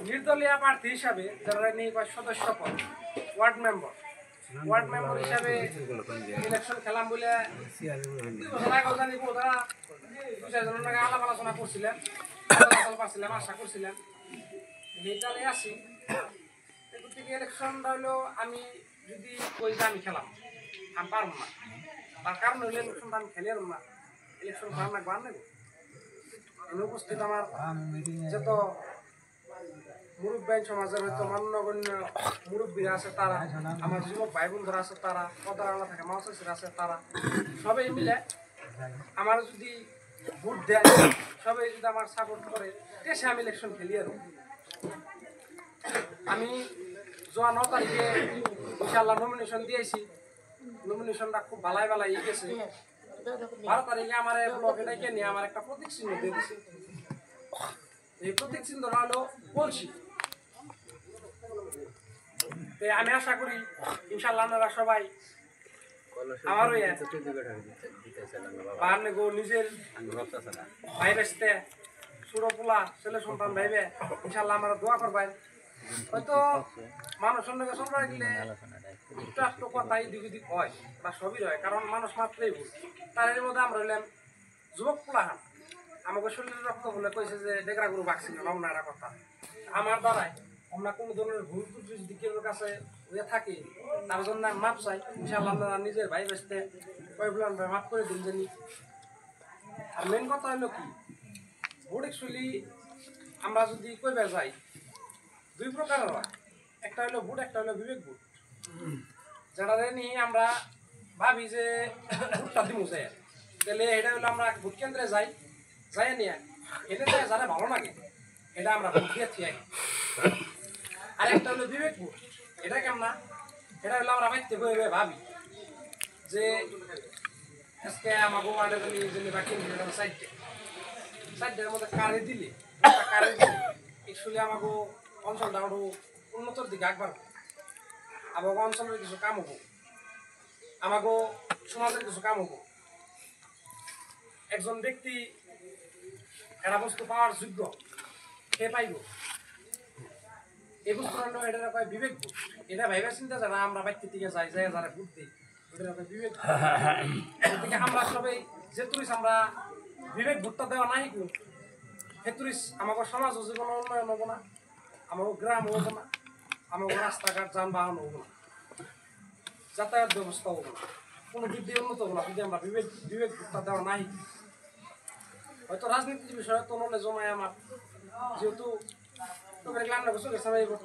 নির্দলীয় প্রার্থী হিসাবে যারা নির্বাচন সদস্য পদ ওয়ার্ড মেম্বার হিসাবে ইলেকশন খেলাম বলে আলাপ আলোচনা করছিলেন, আশা করছিলেন এইটালে আসি। ইলেকশনটা হইলো আমি যদি ওই যে আমি খেলাম আমি পারবো না, তার কারণ হইলে ইলেকশনটা আমি খেলে না, ইলেকশন খারাপ না বান নেব। উপস্থিত আমার যত মুরব্বী সমাজের হয়তো মান্যগণ্য মুরব্বীরা আছে তারা, আমার যুবক ভাই বোনরা আছে তারা, পদারালা থাকে মহাশিরা আছে তারা, সবাই মিলে আমার যদি ভোট দেয়, সবাই যদি আমার সাপোর্ট করে দেশে আমি ইলেকশন খেলি। আর আমি 9 তারিখে ইনশাআল্লাহ নমিনেশন দিয়েছি, নমিনেশনটা খুব ভালাই গেছে। 12 তারিখে আমার ব্লকে ডেকে নিয়ে আমার একটা প্রতীক চিহ্ন দিয়ে দিচ্ছে। এই প্রতীক চিহ্নটা হলো বলছি, আমি আশা করি ইনশাআল্লাহ আপনারা সবাই আমার নিজের ভাই বেসতে সুরপোলা ছেলে সন্তান ভাইবে ইনশাআল্লাহ আমরা দোয়া করবেন। হয়তো মানুষের সঙ্গে চলবার গেলে একটু কথা দিক হয় বা সবই হয়, কারণ মানুষ মাত্রই ভুল। তার এর মধ্যে আমরা হইলাম যুবক পোলাহান, আমাকে শরীরের রক্ত বলে কইছে যে ডেকরা গরু বাকছিল না একটা কথা। আমার দ্বারাই আমরা কোনো ধরনের ভুল ত্রুটি যদি কেউ কাছে হয়ে থাকি তার জন্য মাপ চাই। ইনশাআল্লাহ আপনারা নিজের ভাই বেসতে কয়েকগুলো মাফ করে দিন জানি। আর মেন কথা হলো কি, ভোট অ্যাকচুয়ালি আমরা যদি কইবে যাই 2 প্রকারের হয়, একটা হলো ভোট, একটা হলো বিবেক ভোট। যেটা নিয়ে আমরা ভাবি যে ভোটটা দিব যাই, তাহলে এটা হলো আমরা ভোট কেন্দ্রে যাই নিয়ে এটা যারা ভালো লাগে এটা আমরা ভোট দিয়ে থিয়াই। আর একটা হলো বিবেক ভোট, এটা কেমন, এটা হলো আমরা বাইতে করে ভাবি যে আজকে আমাকে ওয়ার্ডে বা কেন্দ্র সাইডের মধ্যে কারে দিলে অ্যাকচুয়ালি আমাকে অঞ্চলটা আরো উন্নতর দিকে আগবার, আমাকে অঞ্চলের কিছু কাম হবো, আমাকে সমাজের কিছু কাম হবো। একজন ব্যক্তি একটা বস্তু পাওয়ার যোগ্য সে পাইব, এই বস্তু এটা কয় বিবেক ভোট। এটা ভাইবা চিন্তা যারা আমরা বাইতে থেকে যাই যারা ভোট দিই ওটা বিবেক থেকে আমরা সবাই যে তুরিস আমরা বিবেক ভোটটা দেওয়া নাই সে তুরিস আমাকে সমাজ জীবন উন্নয়ন হবো না, আমাকে গ্রাম হবো না, আমাকে রাস্তাঘাট যানবাহন হবো না, যাতায়াত ব্যবস্থা হবো না, কোনো দিক দিয়ে উন্নত হবো না যদি আমরা বিবেক ভোটটা দেওয়া নাই। হয়তো রাজনীতির বিষয়ে তো নলে জমায় আমার, যেহেতু আমরা বছর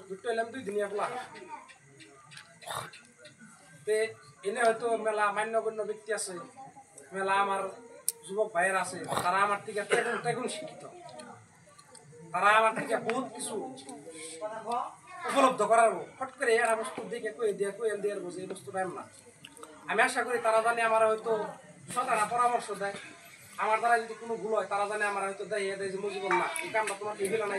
ঘুরতে এলাম 2 দিনিয়া বলা এনে হয়তো মেলা মান্যগণ্য ব্যক্তি আছে, মেলা আমার যুবক ভাইয়ের আছে, তারা আমার থেকে তেগুন শিক্ষিত, তারা আমার থেকে বহুত কিছু উপলব্ধ করার ফট করে একটা বস্তু দিকে কয়ে দিয়ে বোঝে এই বস্তুটা না। আমি আশা করি তারা জানে আমার হয়তো সদারা পরামর্শ দেয়, আমার দ্বারা যদি কোনো ভুল হয় তারা জানে আমার হয়তো দেয় যে মুজিবন না এই কামটা তোমার এই না